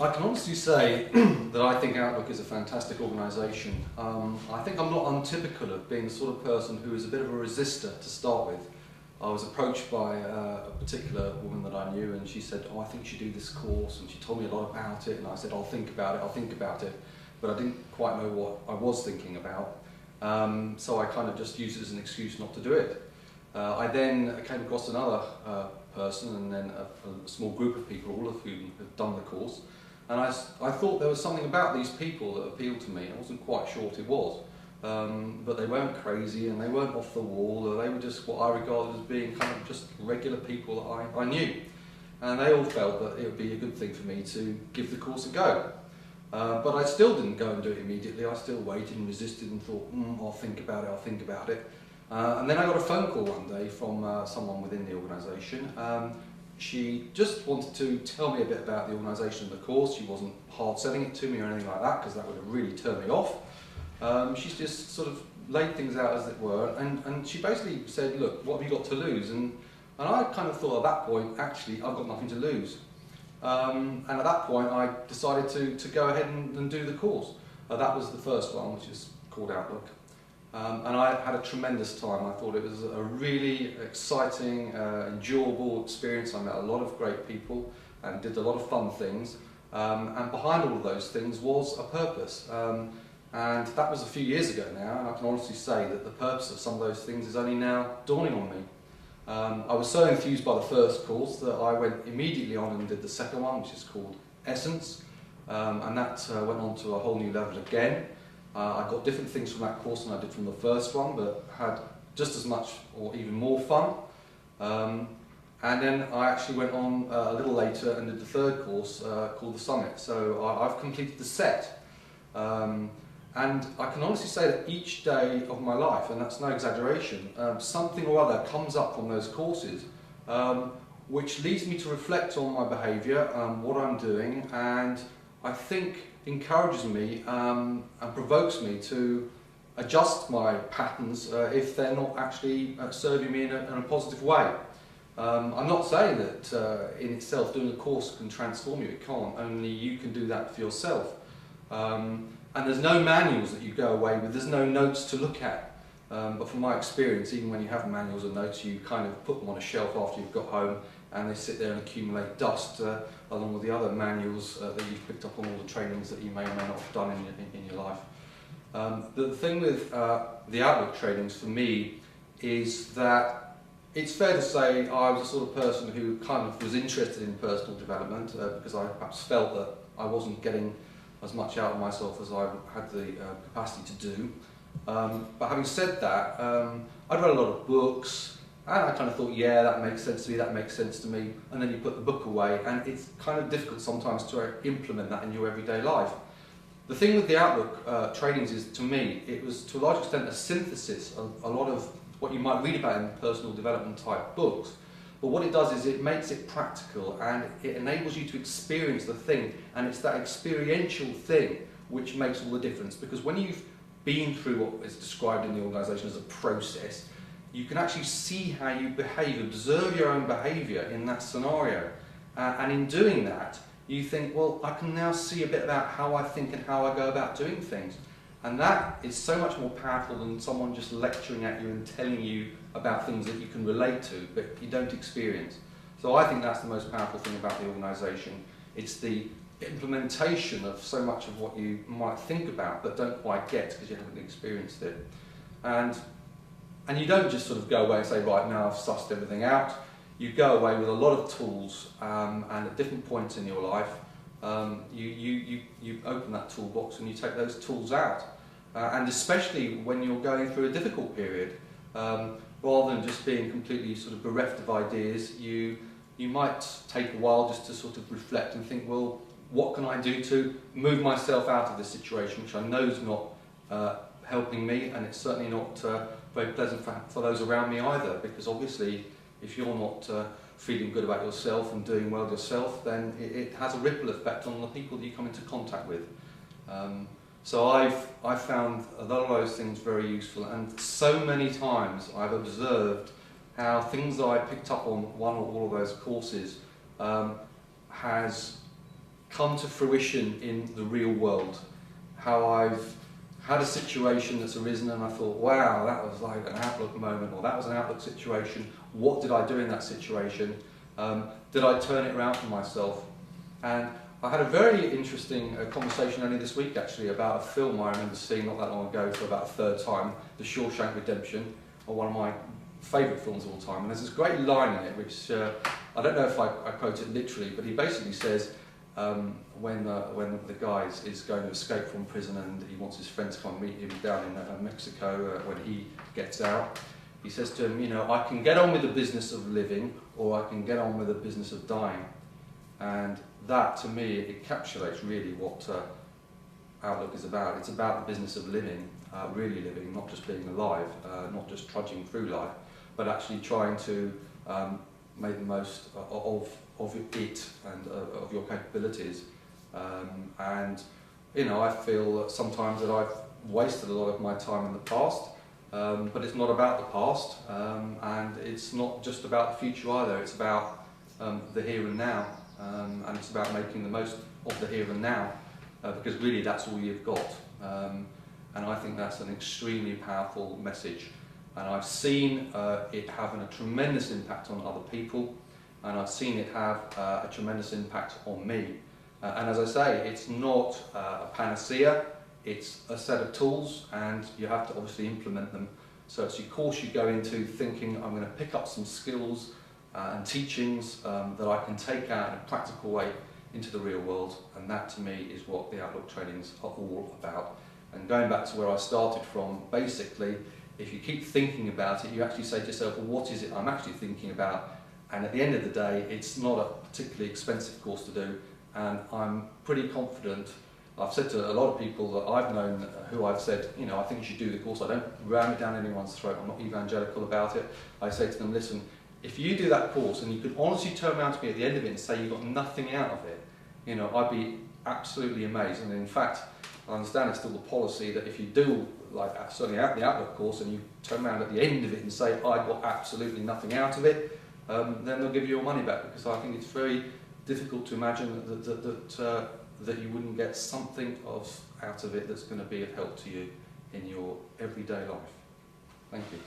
I can honestly say that I think Outlook is a fantastic organisation. I think I'm not untypical of being the sort of person who is a bit of a resistor to start with. I was approached by a particular woman that I knew, and she said, "Oh, I think you should do this course," and she told me a lot about it, and I said, "I'll think about it, I'll think about it," but I didn't quite know what I was thinking about, so I kind of just used it as an excuse not to do it. I then came across another person, and then a small group of people, all of whom had done the course, and I thought there was something about these people that appealed to me. I wasn't quite sure what it was. But they weren't crazy and they weren't off the wall, they were just what I regarded as being kind of just regular people that I knew. And they all felt that it would be a good thing for me to give the course a go. But I still didn't go and do it immediately. I still waited and resisted and thought, I'll think about it, I'll think about it. And then I got a phone call one day from someone within the organisation. She just wanted to tell me a bit about the organisation and the course. She wasn't hard selling it to me or anything like that, because that would have really turned me off. She's just sort of laid things out as it were, and she basically said, "Look, what have you got to lose?" And I kind of thought at that point, actually, I've got nothing to lose. And at that point, I decided to go ahead and do the course. That was the first one, which is called Outlook. And I had a tremendous time. I thought it was a really exciting, enjoyable experience. I met a lot of great people and did a lot of fun things. And behind all of those things was a purpose. And that was a few years ago now, and I can honestly say that the purpose of some of those things is only now dawning on me. I was so enthused by the first course that I went immediately on and did the second one, which is called Essence, and that went on to a whole new level again. I got different things from that course than I did from the first one, but had just as much or even more fun. And then I actually went on a little later and did the third course called the Summit. So I've completed the set. And I can honestly say that each day of my life, and that's no exaggeration, something or other comes up from those courses which leads me to reflect on my behaviour, what I'm doing, and I think encourages me and provokes me to adjust my patterns if they're not actually serving me in a positive way. I'm not saying that in itself doing a course can transform you, it can't, only you can do that for yourself. And there's no manuals that you go away with, there's no notes to look at. But from my experience, even when you have manuals and notes, you kind of put them on a shelf after you've got home, and they sit there and accumulate dust along with the other manuals that you've picked up on all the trainings that you may or may not have done in your life. The thing with the Outlook trainings for me is that it's fair to say I was the sort of person who kind of was interested in personal development because I perhaps felt that I wasn't getting as much out of myself as I had the capacity to do. But having said that, I'd read a lot of books, and I kind of thought, yeah, that makes sense to me, that makes sense to me, and then you put the book away, and it's kind of difficult sometimes to implement that in your everyday life. The thing with the Outlook trainings is, to me, it was to a large extent a synthesis of a lot of what you might read about in personal development type books. But what it does is it makes it practical and it enables you to experience the thing, and it's that experiential thing which makes all the difference, because when you've been through what is described in the organisation as a process, you can actually see how you behave, observe your own behaviour in that scenario, and in doing that you think, well, I can now see a bit about how I think and how I go about doing things. And that is so much more powerful than someone just lecturing at you and telling you about things that you can relate to, but you don't experience. So I think that's the most powerful thing about the organisation. It's the implementation of so much of what you might think about, but don't quite get because you haven't experienced it. And you don't just sort of go away and say, right, now I've sussed everything out. You go away with a lot of tools, and at different points in your life, you open that toolbox and you take those tools out. And especially when you're going through a difficult period, rather than just being completely sort of bereft of ideas, you might take a while just to sort of reflect and think, well, what can I do to move myself out of this situation, which I know is not helping me, and it's certainly not very pleasant for those around me either, because obviously if you're not feeling good about yourself and doing well yourself, then it has a ripple effect on the people that you come into contact with. So I've found a lot of those things very useful, and so many times I've observed how things that I picked up on one or all of those courses has come to fruition in the real world. How I've had a situation that's arisen and I thought, wow, that was like an Outlook moment, or that was an Outlook situation. What did I do in that situation? Did I turn it around for myself? And I had a very interesting conversation only this week actually about a film I remember seeing not that long ago for about a third time, The Shawshank Redemption, or one of my favourite films of all time. And there's this great line in it which, I don't know if I quote it literally, but he basically says, when the guy is going to escape from prison and he wants his friend to come meet him down in Mexico when he gets out, he says to him, you know, I can get on with the business of living, or I can get on with the business of dying. And that, to me, it encapsulates really what Outlook is about. It's about the business of living, really living, not just being alive, not just trudging through life, but actually trying to make the most of it and of your capabilities. And you know, I feel sometimes that I've wasted a lot of my time in the past, but it's not about the past, and it's not just about the future either. It's about the here and now, and it's about making the most of the here and now, because really that's all you've got. And I think that's an extremely powerful message. And I've seen it having a tremendous impact on other people, and I've seen it have a tremendous impact on me. And as I say, it's not a panacea, it's a set of tools, and you have to obviously implement them. So it's of course you go into thinking, I'm going to pick up some skills and teachings that I can take out in a practical way into the real world, and that to me is what the Outlook trainings are all about. And going back to where I started from, basically, if you keep thinking about it, you actually say to yourself, well, what is it I'm actually thinking about? And at the end of the day, it's not a particularly expensive course to do, and I'm pretty confident. I've said to a lot of people that I've known who I've said, you know, I think you should do the course. I don't ram it down anyone's throat. I'm not evangelical about it. I say to them, listen, if you do that course and you could honestly turn around to me at the end of it and say you got nothing out of it, you know, I'd be absolutely amazed. And in fact, I understand it's still the policy that if you do, like certainly out the Outlook course, and you turn around at the end of it and say, I got absolutely nothing out of it, then they'll give you your money back, because I think it's very difficult to imagine that you wouldn't get something out of it that's going to be of help to you in your everyday life. Thank you.